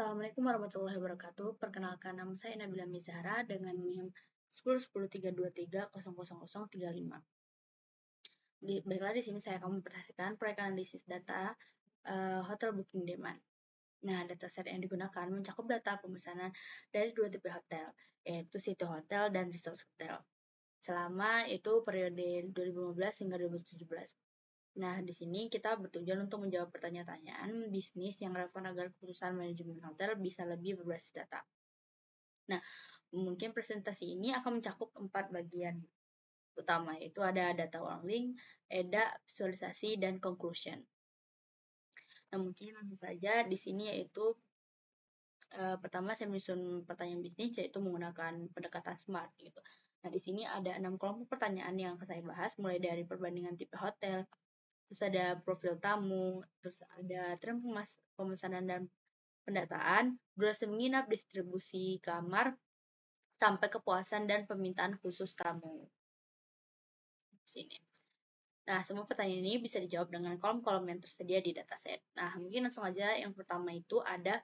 Assalamualaikum warahmatullahi wabarakatuh. Perkenalkan, nama saya Nabila Mizahra dengan NIM 101032300035. Baiklah, di sini saya akan mempresentasikan proyek analisis data hotel booking demand. Nah, dataset yang digunakan mencakup data pemesanan dari dua tipe hotel, yaitu City Hotel dan Resort Hotel. Selama itu periode 2015 hingga 2017. Nah, di sini kita bertujuan untuk menjawab pertanyaan-pertanyaan bisnis yang relevan agar keputusan manajemen hotel bisa lebih berbasis data. Nah, mungkin presentasi ini akan mencakup 4 bagian utama, yaitu ada data warning, EDA, visualisasi, dan conclusion. Nah, mungkin langsung saja di sini yaitu pertama saya menyusun pertanyaan bisnis yaitu menggunakan pendekatan SMART gitu. Nah, di sini ada 6 kelompok pertanyaan yang akan saya bahas, mulai dari perbandingan tipe hotel, terus ada profil tamu, terus ada tren pemesanan dan pendataan, durasi menginap, distribusi kamar, sampai kepuasan dan permintaan khusus tamu. Sini. Nah, semua pertanyaan ini bisa dijawab dengan kolom-kolom yang tersedia di dataset. Nah, mungkin langsung aja yang pertama itu ada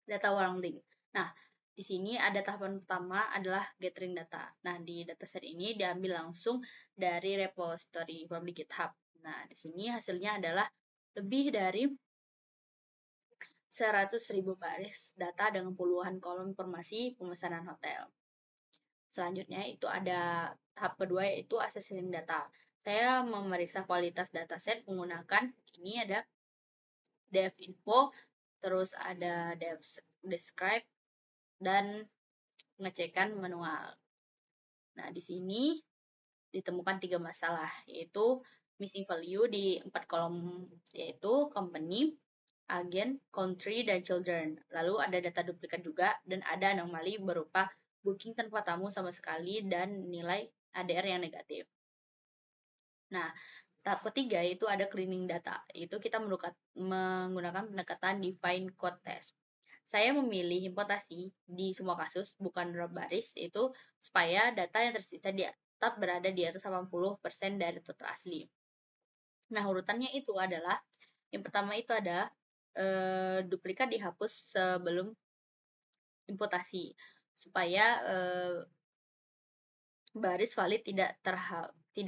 data warning link. Nah, di sini ada tahapan pertama adalah gathering data. Nah, di dataset ini diambil langsung dari repository public GitHub. Nah, di sini hasilnya adalah lebih dari 100.000 baris data dengan puluhan kolom informasi pemesanan hotel. Selanjutnya itu ada tahap kedua yaitu assessing data. Saya memeriksa kualitas dataset menggunakan ini ada dev info, terus ada dev describe, dan pengecekan manual. Nah, di sini ditemukan 3 masalah, yaitu missing value di 4 kolom, yaitu company, agen, country, dan children. Lalu ada data duplikat juga, dan ada anomali berupa booking tanpa tamu sama sekali dan nilai ADR yang negatif. Nah, tahap ketiga itu ada cleaning data. Itu kita menggunakan pendekatan define code test. Saya memilih imputasi di semua kasus, bukan drop baris, itu supaya data yang tersisa tetap berada di atas 80% dari total asli. Nah, urutannya itu adalah, yang pertama itu ada duplikat dihapus sebelum imputasi, supaya baris valid tidak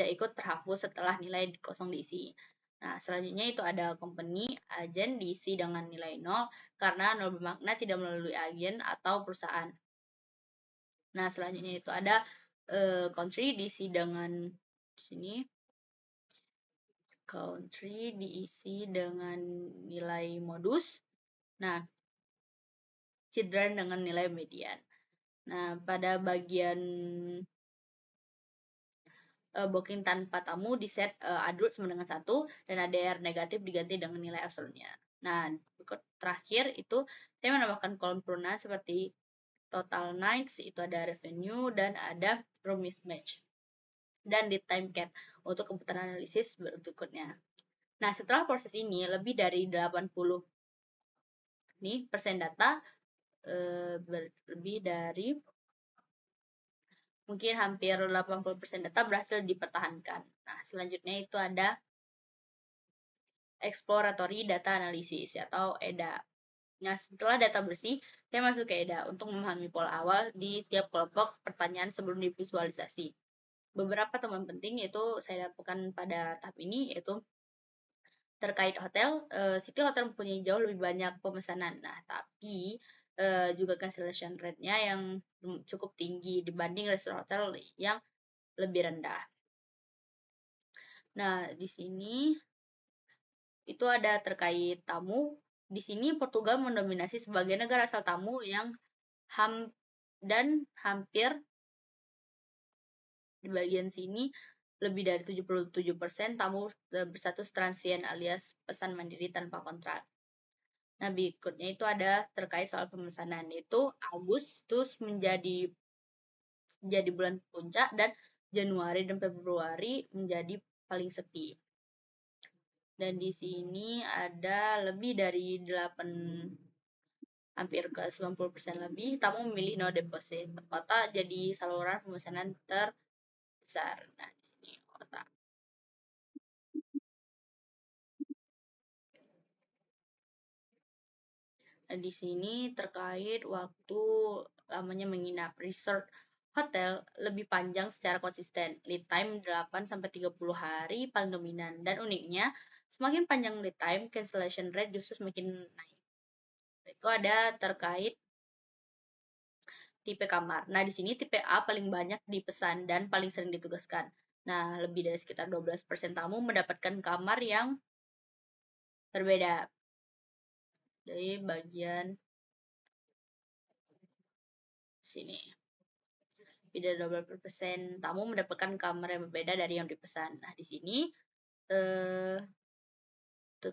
ikut terhapus setelah nilai kosong diisi. Nah, selanjutnya itu ada company, agen diisi dengan nilai 0 karena 0 bermakna tidak melalui agen atau perusahaan. Nah, selanjutnya itu ada country diisi dengan di sini country diisi dengan nilai modus. Nah, children dengan nilai median. Nah, pada bagian booking tanpa tamu di set adult sama dengan 1 dan ADR negatif diganti dengan nilai absolutnya. Nah, terakhir itu saya menambahkan kolom turunan seperti total nights, itu ada revenue dan ada room mismatch. Dan di time cap untuk kebutuhan analisis berikutnya. Nah, setelah proses ini lebih dari 80 persen data lebih dari mungkin hampir 80% data berhasil dipertahankan. Nah, selanjutnya itu ada exploratory data analysis atau EDA. Nah, setelah data bersih, saya masuk ke EDA untuk memahami pola awal di tiap kelompok pertanyaan sebelum divisualisasi. Beberapa temuan penting yaitu saya dapatkan pada tahap ini yaitu terkait hotel, City Hotel mempunyai jauh lebih banyak pemesanan. Nah, tapi juga cancellation rate-nya yang cukup tinggi dibanding resort hotel yang lebih rendah. Nah, di sini itu ada terkait tamu. Di sini Portugal mendominasi sebagai negara asal tamu yang hampir di bagian sini lebih dari 77% tamu berstatus transient alias pesan mandiri tanpa kontrak. Nah, berikutnya itu ada terkait soal pemesanan, yaitu Agustus menjadi bulan puncak dan Januari dan Februari menjadi paling sepi. Dan di sini ada lebih dari hampir ke 90% lebih tamu memilih no deposit. Kota jadi saluran pemesanan terbesar. Nah, di sini kota. di sini terkait waktu lamanya menginap. Resort hotel lebih panjang secara konsisten, lead time 8-30 hari paling dominan. Dan uniknya, semakin panjang lead time, cancellation rate justru semakin naik. Itu ada terkait tipe kamar. Nah, di sini tipe A paling banyak dipesan dan paling sering ditugaskan. Nah, lebih dari sekitar 12% tamu mendapatkan kamar yang berbeda. Dari bagian sini. Lebih dari 12% tamu mendapatkan kamar yang berbeda dari yang dipesan. Nah, di sini eh,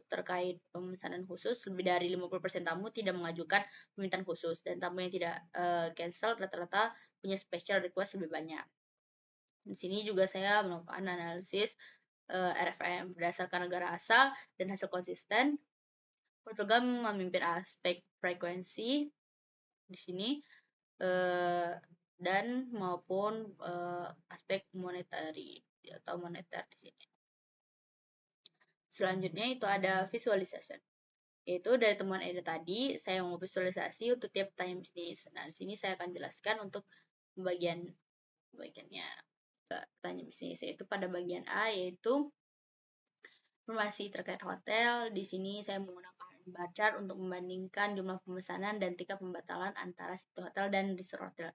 terkait pemesanan khusus, lebih dari 50% tamu tidak mengajukan permintaan khusus, dan tamu yang tidak cancel rata-rata punya special request lebih banyak. Di sini juga saya melakukan analisis RFM berdasarkan negara asal dan hasil konsisten. Portugal memimpin aspek frekuensi di sini dan maupun aspek monetary atau moneter di sini. Selanjutnya itu ada visualization. Yaitu dari temuan Eda tadi, saya mau visualisasi untuk tiap pertanyaan bisnis. Nah, di sini saya akan jelaskan untuk bagiannya pertanyaan bisnis, yaitu pada bagian A, yaitu informasi terkait hotel. Di sini saya menggunakan bar chart untuk membandingkan jumlah pemesanan dan tingkat pembatalan antara situ hotel dan resort hotel,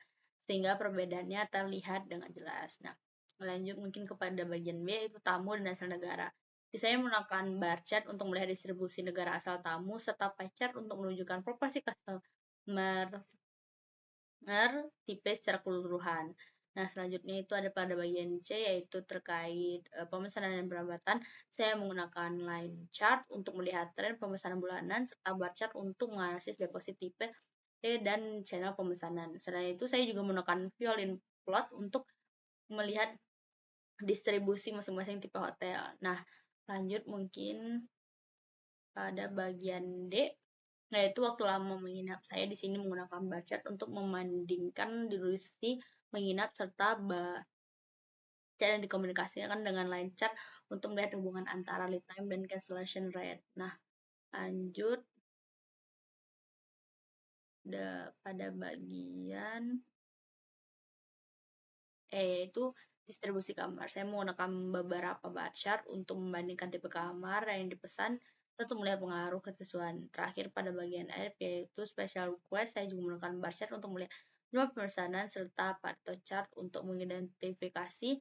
sehingga perbedaannya terlihat dengan jelas. Nah, lanjut mungkin kepada bagian B, yaitu tamu dan asal negara. Saya menggunakan bar chart untuk melihat distribusi negara asal tamu, serta pie chart untuk menunjukkan proporsi customer tipe secara keseluruhan. Nah, selanjutnya itu ada pada bagian C, yaitu terkait pemesanan dan penerbitan. Saya menggunakan line chart untuk melihat tren pemesanan bulanan, serta bar chart untuk menganalisis deposit tipe dan channel pemesanan. Selain itu, saya juga menggunakan violin plot untuk melihat distribusi masing-masing tipe hotel. Nah, lanjut mungkin pada bagian D, yaitu waktu lama menginap. Saya di sini menggunakan bar chart untuk membandingkan durasi menginap serta cara yang dikomunikasikan dengan line chart untuk melihat hubungan antara lead time dan cancellation rate. Nah, lanjut pada bagian yaitu distribusi kamar. Saya menggunakan beberapa bar chart untuk membandingkan tipe kamar yang dipesan tentu melihat pengaruh kesesuaian. Terakhir pada bagian F, yaitu special request, saya juga menggunakan bar chart untuk melihat jumlah pemesanan serta Pareto chart untuk mengidentifikasi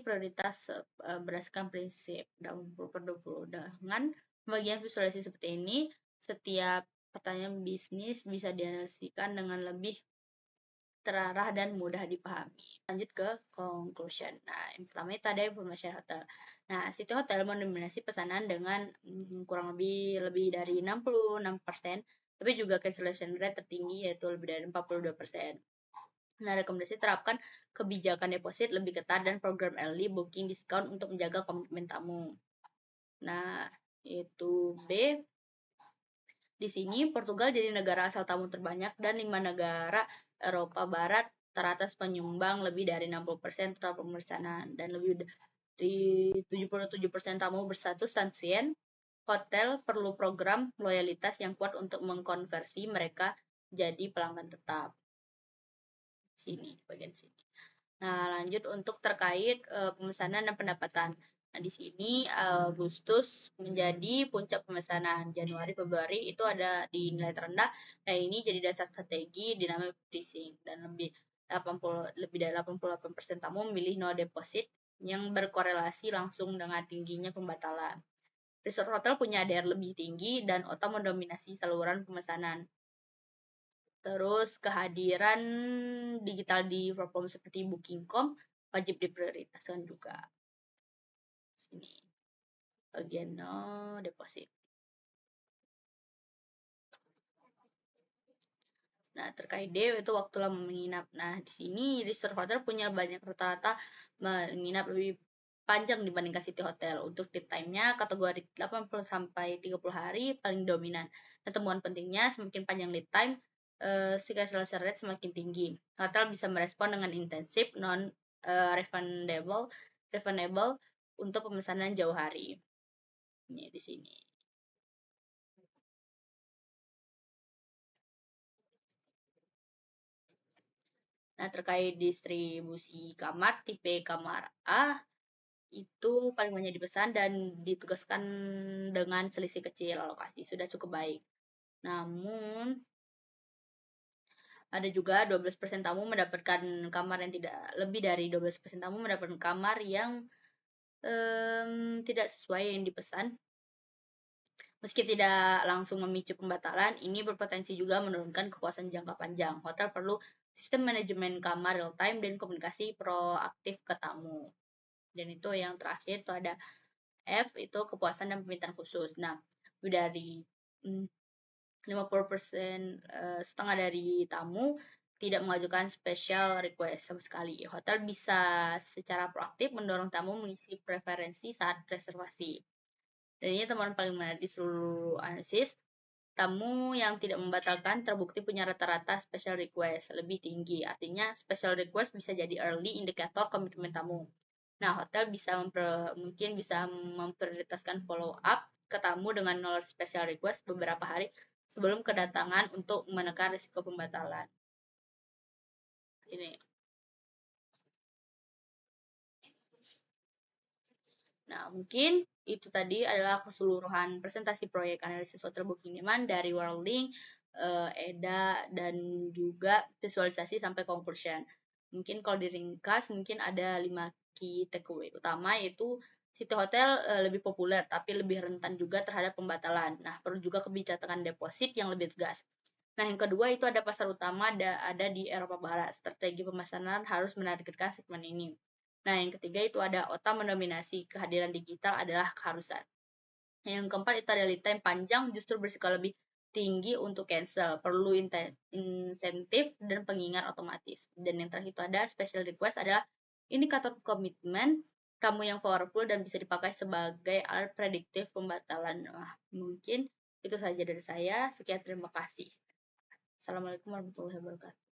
prioritas berdasarkan prinsip 20/20. Dengan bagian visualisasi seperti ini, setiap pertanyaan bisnis bisa dianalisikan dengan lebih terarah dan mudah dipahami. Lanjut ke conclusion. Nah, yang pertama itu ada information hotel. Nah, City Hotel mendominasi pesanan dengan kurang lebih dari 66%, tapi juga cancellation rate tertinggi yaitu lebih dari 42%. Nah, rekomendasi terapkan kebijakan deposit lebih ketat dan program early booking diskon untuk menjaga komitmen tamu. Nah, itu B. Di sini Portugal jadi negara asal tamu terbanyak dan 5 negara Eropa Barat teratas penyumbang lebih dari 60% total pemesanan dan lebih dari 77% tamu berstatus transient. Hotel perlu program loyalitas yang kuat untuk mengkonversi mereka jadi pelanggan tetap. Sini, bagian sini. Nah, lanjut untuk terkait pemesanan dan pendapatan. Nah, di sini Agustus menjadi puncak pemesanan. Januari, Februari itu ada di nilai terendah. Nah, ini jadi dasar strategi dynamic pricing dan lebih dari 88% tamu memilih no deposit yang berkorelasi langsung dengan tingginya pembatalan. Resort hotel punya ADR lebih tinggi dan OTA mendominasi saluran pemesanan. Terus kehadiran digital di platform seperti Booking.com wajib diprioritaskan juga. Sini bagian no deposit. Nah, terkait D itu waktu lama menginap. Nah, di sini resort hotel punya banyak rata-rata menginap lebih panjang dibandingkan city hotel. Untuk lead time-nya kategori 80 sampai 30 hari paling dominan. Dan temuan pentingnya semakin panjang lead time, si cancellation rate semakin tinggi. Hotel bisa merespon dengan intensif non refundable untuk pemesanan jauh hari. Ini di sini. Nah, terkait distribusi kamar, tipe kamar A itu paling banyak dipesan dan ditugaskan dengan selisih kecil alokasi, sudah cukup baik. Namun, ada juga 12% tamu mendapatkan kamar yang tidak lebih dari 12% tamu mendapatkan kamar yang tidak sesuai yang dipesan. Meski tidak langsung memicu pembatalan, ini berpotensi juga menurunkan kepuasan jangka panjang. Hotel perlu sistem manajemen kamar real time dan komunikasi proaktif ke tamu. Dan itu yang terakhir itu ada F, itu kepuasan dan permintaan khusus. Nah, dari 50% setengah dari tamu tidak mengajukan special request sama sekali. Hotel bisa secara proaktif mendorong tamu mengisi preferensi saat reservasi. Dan ini temuan paling menarik di seluruh analisis. Tamu yang tidak membatalkan terbukti punya rata-rata special request lebih tinggi. Artinya special request bisa jadi early indikator komitmen tamu. Nah, hotel bisa mungkin bisa memprioritaskan follow up ke tamu dengan nol special request beberapa hari sebelum kedatangan untuk menekan risiko pembatalan. Ini. Nah, mungkin itu tadi adalah keseluruhan presentasi proyek analisis hotel booking demand dari Worldlink, EDA, dan juga visualisasi sampai conclusion. Mungkin kalau diringkas, mungkin ada 5 key takeaway utama, yaitu City Hotel lebih populer, tapi lebih rentan juga terhadap pembatalan. Nah, perlu juga kebijakan deposit yang lebih tegas. Nah, yang kedua itu ada pasar utama ada di Eropa Barat. Strategi pemasaran harus menargetkan segmen ini. Nah, yang ketiga itu ada OTA mendominasi, kehadiran digital adalah keharusan. Yang keempat itu ada lead time panjang justru berisiko lebih tinggi untuk cancel, perlu insentif dan pengingat otomatis. Dan yang terakhir itu ada special request adalah indikator komitmen kamu yang powerful dan bisa dipakai sebagai alat prediktif pembatalan. Nah, mungkin itu saja dari saya. Sekian, terima kasih. Assalamualaikum warahmatullahi wabarakatuh.